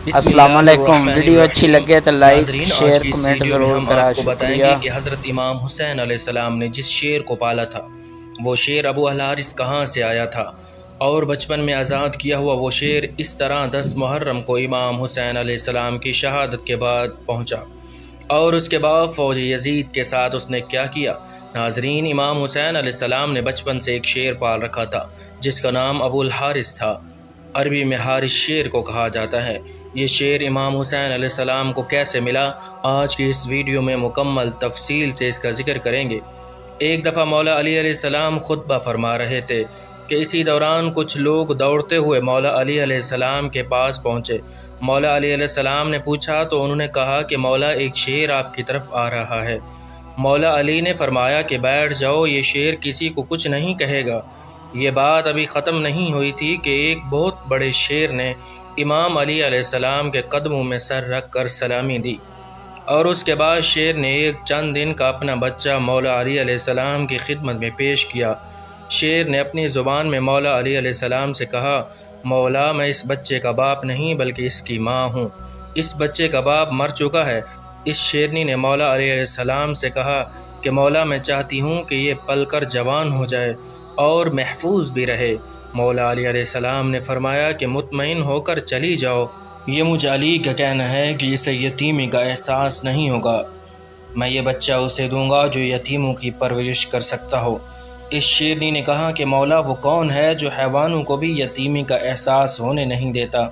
السلام علیکم۔ ویڈیو اچھی لگے تو لائک ناظرین، آج شیئر کی اس کمنٹ ویڈیو میں ضرور ہم کرا، آپ کو بتائیں شکریہ۔ گے کہ حضرت امام حسین علیہ السلام نے جس شیر کو پالا تھا وہ شیر ابو الحارث کہاں سے آیا تھا، اور بچپن میں آزاد کیا ہوا وہ شیر اس طرح 10 محرم کو امام حسین علیہ السلام کی شہادت کے بعد پہنچا، اور اس کے بعد فوج یزید کے ساتھ اس نے کیا کیا۔ ناظرین، امام حسین علیہ السلام نے بچپن سے ایک شیر پال رکھا تھا جس کا نام ابو الحارث تھا۔ عربی میں حارث شیر کو کہا جاتا ہے۔ یہ شیر امام حسین علیہ السلام کو کیسے ملا، آج کی اس ویڈیو میں مکمل تفصیل سے اس کا ذکر کریں گے۔ ایک دفعہ مولا علی علیہ السلام خطبہ فرما رہے تھے کہ اسی دوران کچھ لوگ دوڑتے ہوئے مولا علی علیہ السلام کے پاس پہنچے۔ مولا علی علیہ السلام نے پوچھا تو انہوں نے کہا کہ مولا، ایک شیر آپ کی طرف آ رہا ہے۔ مولا علی نے فرمایا کہ بیٹھ جاؤ، یہ شیر کسی کو کچھ نہیں کہے گا۔ یہ بات ابھی ختم نہیں ہوئی تھی کہ ایک بہت بڑے شیر نے امام علی علیہ السلام کے قدموں میں سر رکھ کر سلامی دی، اور اس کے بعد شیر نے ایک چند دن کا اپنا بچہ مولا علی علیہ السلام کی خدمت میں پیش کیا۔ شیر نے اپنی زبان میں مولا علی علیہ السلام سے کہا، مولا، میں اس بچے کا باپ نہیں بلکہ اس کی ماں ہوں، اس بچے کا باپ مر چکا ہے۔ اس شیرنی نے مولا علی علیہ السلام سے کہا کہ مولا، میں چاہتی ہوں کہ یہ پل کر جوان ہو جائے اور محفوظ بھی رہے۔ مولا علی علیہ السلام نے فرمایا کہ مطمئن ہو کر چلی جاؤ، یہ مجھ علی کا کہنا ہے کہ اسے یتیمی کا احساس نہیں ہوگا، میں یہ بچہ اسے دوں گا جو یتیموں کی پرورش کر سکتا ہو۔ اس شیرنی نے کہا کہ مولا، وہ کون ہے جو حیوانوں کو بھی یتیمی کا احساس ہونے نہیں دیتا؟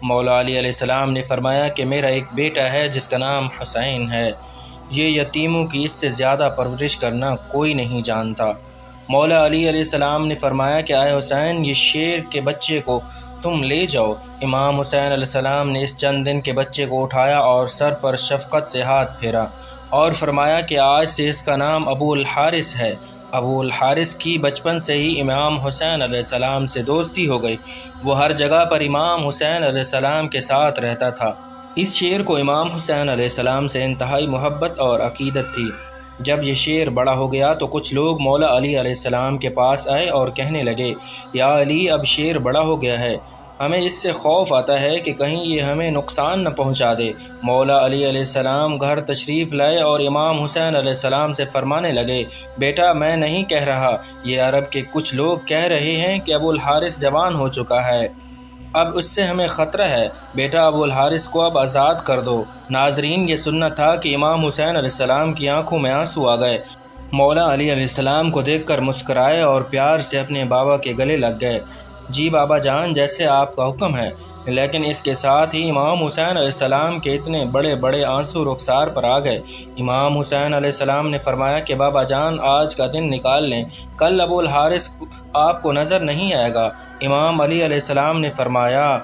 مولا علی علیہ السلام نے فرمایا کہ میرا ایک بیٹا ہے جس کا نام حسین ہے، یہ یتیموں کی اس سے زیادہ پرورش کرنا کوئی نہیں جانتا۔ مولا علی علیہ السلام نے فرمایا کہ اے حسین، یہ شیر کے بچے کو تم لے جاؤ۔ امام حسین علیہ السلام نے اس چند دن کے بچے کو اٹھایا اور سر پر شفقت سے ہاتھ پھیرا اور فرمایا کہ آج سے اس کا نام ابو الحارث ہے۔ ابو الحارث کی بچپن سے ہی امام حسین علیہ السلام سے دوستی ہو گئی، وہ ہر جگہ پر امام حسین علیہ السلام کے ساتھ رہتا تھا۔ اس شیر کو امام حسین علیہ السلام سے انتہائی محبت اور عقیدت تھی۔ جب یہ شیر بڑا ہو گیا تو کچھ لوگ مولا علی علیہ السلام کے پاس آئے اور کہنے لگے، یا علی، اب شیر بڑا ہو گیا ہے، ہمیں اس سے خوف آتا ہے کہ کہیں یہ ہمیں نقصان نہ پہنچا دے۔ مولا علی علیہ السلام گھر تشریف لائے اور امام حسین علیہ السلام سے فرمانے لگے، بیٹا، میں نہیں کہہ رہا، یہ عرب کے کچھ لوگ کہہ رہے ہیں کہ ابو الحارث جوان ہو چکا ہے، اب اس سے ہمیں خطرہ ہے، بیٹا ابو الحارث کو اب آزاد کر دو۔ ناظرین، یہ سننا تھا کہ امام حسین علیہ السلام کی آنکھوں میں آنسو آ گئے۔ مولا علی علیہ السلام کو دیکھ کر مسکرائے اور پیار سے اپنے بابا کے گلے لگ گئے۔ جی بابا جان، جیسے آپ کا حکم ہے۔ لیکن اس کے ساتھ ہی امام حسین علیہ السلام کے اتنے بڑے بڑے آنسو رخسار پر آ گئے۔ امام حسین علیہ السلام نے فرمایا کہ بابا جان، آج کا دن نکال لیں، کل ابو الحارث آپ کو نظر نہیں آئے گا۔ امام علی علیہ السلام نے فرمایا،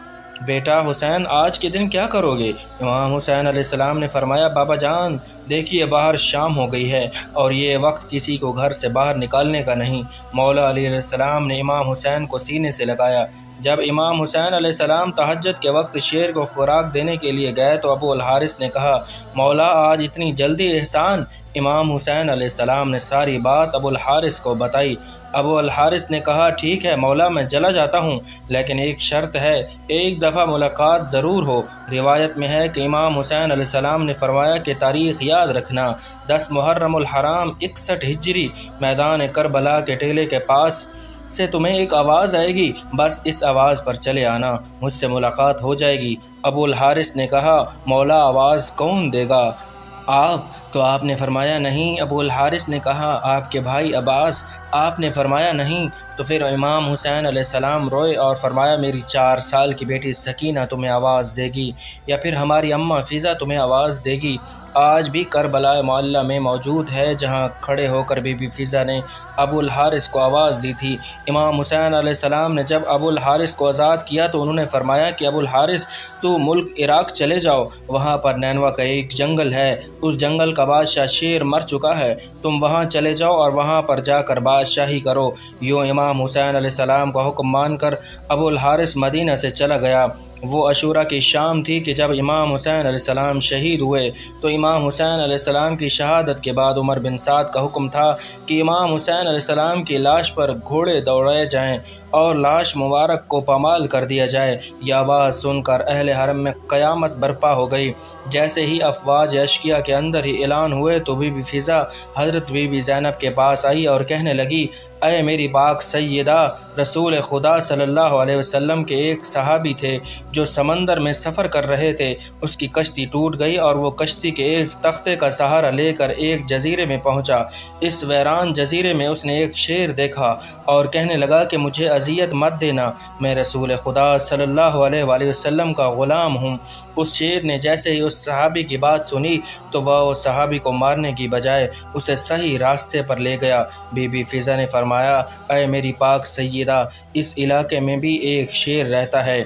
بیٹا حسین، آج کے دن کیا کرو گے؟ امام حسین علیہ السلام نے فرمایا، بابا جان، دیکھیے باہر شام ہو گئی ہے اور یہ وقت کسی کو گھر سے باہر نکالنے کا نہیں۔ مولا علی علیہ السلام نے امام حسین کو سینے سے لگایا۔ جب امام حسین علیہ السلام تہجد کے وقت شیر کو خوراک دینے کے لیے گئے تو ابو الحارث نے کہا، مولا، آج اتنی جلدی احسان؟ امام حسین علیہ السلام نے ساری بات ابو الحارث کو بتائی۔ ابو الحارث نے کہا، ٹھیک ہے مولا، میں چلا جاتا ہوں، لیکن ایک شرط ہے، ایک دفعہ ملاقات ضرور ہو۔ روایت میں ہے کہ امام حسین علیہ السلام نے فرمایا کہ تاریخ یاد رکھنا، 10 محرم الحرام 61 ہجری، میدان کربلا کے ٹیلے کے پاس سے تمہیں ایک آواز آئے گی، بس اس آواز پر چلے آنا، مجھ سے ملاقات ہو جائے گی۔ ابو الحارث نے کہا، مولا، آواز کون دے گا؟ آپ؟ تو آپ نے فرمایا نہیں۔ ابو الحارث نے کہا، آپ کے بھائی عباس؟ آپ نے فرمایا نہیں۔ تو پھر امام حسین علیہ السلام روئے اور فرمایا، میری 4 سال کی بیٹی سکینہ تمہیں آواز دے گی، یا پھر ہماری اماں فضا تمہیں آواز دے گی۔ آج بھی کربلا معلیٰ میں موجود ہے جہاں کھڑے ہو کر بی بی فضا نے ابو الحارث کو آواز دی تھی۔ امام حسین علیہ السلام نے جب ابو الحارث کو آزاد کیا تو انہوں نے فرمایا کہ ابو الحارث، تو ملک عراق چلے جاؤ، وہاں پر نینوا کا ایک جنگل ہے، اس جنگل کا بادشاہ شیر مر چکا ہے، تم وہاں چلے جاؤ اور وہاں پر جا کر بادشاہی کرو۔ یوں امام حسین علیہ السلام کا حکم مان کر ابو الحارث مدینہ سے چلا گیا۔ وہ عاشورہ کی شام تھی کہ جب امام حسین علیہ السلام شہید ہوئے، تو امام حسین علیہ السلام کی شہادت کے بعد عمر بن سعد کا حکم تھا کہ امام حسین علیہ السلام کی لاش پر گھوڑے دوڑائے جائیں اور لاش مبارک کو پامال کر دیا جائے۔ یہ آواز سن کر اہل حرم میں قیامت برپا ہو گئی۔ جیسے ہی افواج اشقیاء کے اندر ہی اعلان ہوئے تو بی بی فضا حضرت بی بی زینب کے پاس آئی اور کہنے لگی، اے میری پاک سیدہ، رسول خدا صلی اللہ علیہ وسلم کے ایک صحابی تھے جو سمندر میں سفر کر رہے تھے، اس کی کشتی ٹوٹ گئی اور وہ کشتی کے ایک تختے کا سہارا لے کر ایک جزیرے میں پہنچا۔ اس ویران جزیرے میں اس نے ایک شیر دیکھا اور کہنے لگا کہ مجھے اذیت مت دینا، میں رسول خدا صلی اللہ علیہ وآلہ وسلم کا غلام ہوں۔ اس شیر نے جیسے ہی اس صحابی کی بات سنی تو وہ اس صحابی کو مارنے کی بجائے اسے صحیح راستے پر لے گیا۔ بی بی فضا نے فرمایا، اے میری پاک سیدہ، اس علاقے میں بھی ایک شیر رہتا ہے،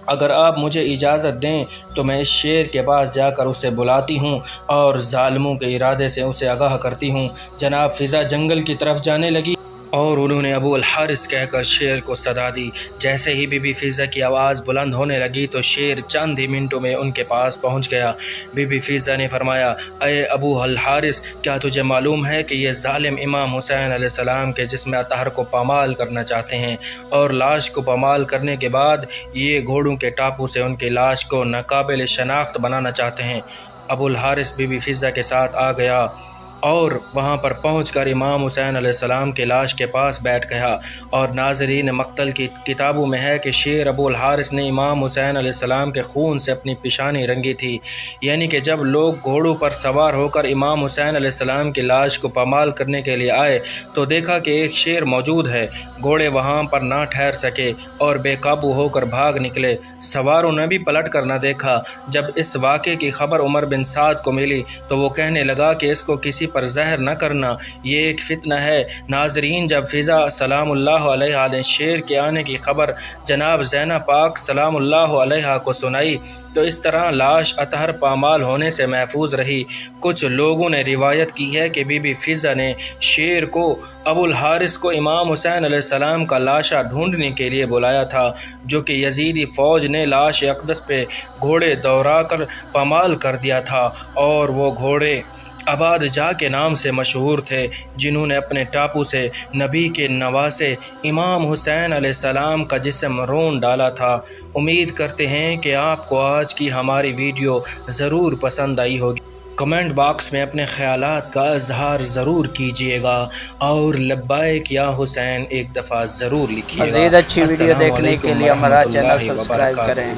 اگر آپ مجھے اجازت دیں تو میں اس شیر کے پاس جا کر اسے بلاتی ہوں اور ظالموں کے ارادے سے اسے آگاہ کرتی ہوں۔ جناب فضا جنگل کی طرف جانے لگی اور انہوں نے ابو الحارث کہہ کر شیر کو صدا دی۔ جیسے ہی بی بی فضا کی آواز بلند ہونے لگی تو شیر چند ہی منٹوں میں ان کے پاس پہنچ گیا۔ بی بی فضا نے فرمایا، اے ابو الحارث، کیا تجھے معلوم ہے کہ یہ ظالم امام حسین علیہ السلام کے جسم اطہر کو پامال کرنا چاہتے ہیں، اور لاش کو پامال کرنے کے بعد یہ گھوڑوں کے ٹاپو سے ان کی لاش کو ناقابل شناخت بنانا چاہتے ہیں۔ ابو الحارث بی بی فضا کے ساتھ آ گیا اور وہاں پر پہنچ کر امام حسین علیہ السلام کے لاش کے پاس بیٹھ گیا، اور ناظرین مقتل کی کتابوں میں ہے کہ شیر ابو الحارث نے امام حسین علیہ السلام کے خون سے اپنی پیشانی رنگی تھی، یعنی کہ جب لوگ گھوڑوں پر سوار ہو کر امام حسین علیہ السلام کی لاش کو پامال کرنے کے لیے آئے تو دیکھا کہ ایک شیر موجود ہے۔ گھوڑے وہاں پر نہ ٹھہر سکے اور بے قابو ہو کر بھاگ نکلے۔ سواروں نے بھی پلٹ کر نہ دیکھا۔ جب اس واقعے کی خبر عمر بن سعد کو ملی تو وہ کہنے لگا کہ اس کو کسی پر زہر نہ کرنا، یہ ایک فتنہ ہے۔ ناظرین، جب فضا سلام اللہ علیہا نے شیر کے آنے کی خبر جناب زینب پاک سلام اللہ علیہا کو سنائی تو اس طرح لاش اطہر پامال ہونے سے محفوظ رہی۔ کچھ لوگوں نے روایت کی ہے کہ بی بی فضا نے شیر کو ابو الحارث کو امام حسین علیہ السلام کا لاشا ڈھونڈنے کے لیے بلایا تھا، جو کہ یزیدی فوج نے لاش اقدس پہ گھوڑے دوڑا کر پامال کر دیا تھا، اور وہ گھوڑے آباد جا کے نام سے مشہور تھے، جنہوں نے اپنے ٹاپو سے نبی کے نواسے امام حسین علیہ السلام کا جسم رون ڈالا تھا۔ امید کرتے ہیں کہ آپ کو آج کی ہماری ویڈیو ضرور پسند آئی ہوگی۔ کمنٹ باکس میں اپنے خیالات کا اظہار ضرور کیجیے گا اور لبیک یا حسین ایک دفعہ ضرور لکھیے گا۔ مزید اچھی ویڈیو دیکھنے کے لیے ہمارا چینل سبسکرائب کریں۔